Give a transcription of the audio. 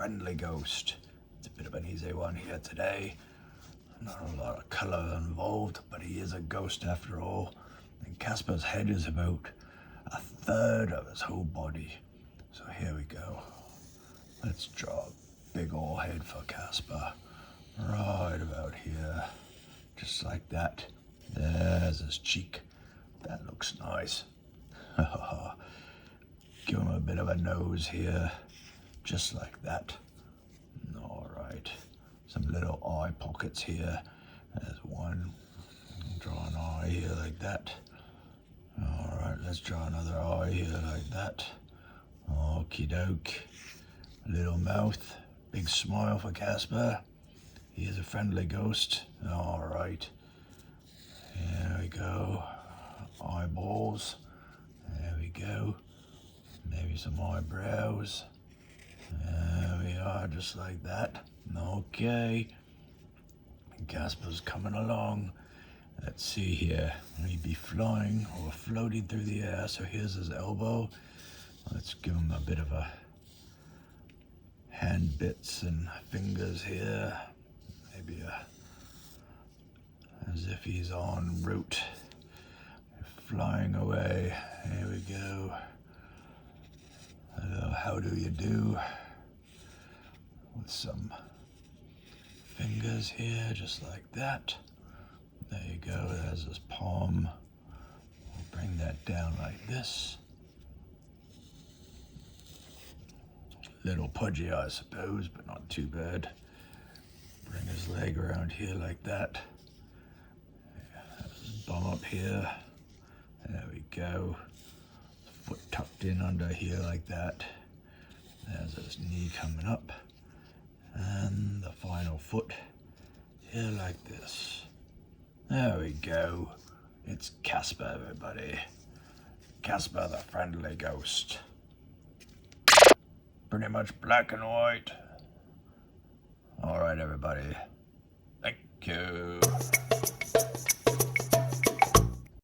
Friendly Ghost. It's a bit of an easy one here today. Not a lot of colour involved, but he is a ghost after all. And Casper's head is about a third of his whole body. So here we go. Let's draw a big old head for Casper. Right about here. Just like that. There's his cheek. That looks nice. Give him a bit of a nose here. Just like that. Alright. Some little eye pockets here. There's one. Draw an eye here like that. Alright, let's draw another eye here like that. Okie doke. Little mouth. Big smile for Casper. He is a friendly ghost. Alright. There we go. Eyeballs. There we go. Maybe some eyebrows. There we are, just like that. Okay. Casper's coming along. Let's see here. He'd be flying or floating through the air. So here's his elbow. Let's give him a bit of a hand bits and fingers here. Maybe as if he's en route, flying away. Here we go. Hello, how do you do? With some fingers here, just like that. There you go, there's his palm. We'll bring that down like this. Little pudgy, I suppose, but not too bad. Bring his leg around here like that. His bum up here. There we go. Foot tucked in under here like that. There's his knee coming up. And the final foot here like this. There we go. It's Casper, everybody. Casper the Friendly Ghost. Pretty much black and white. All right, everybody. Thank you.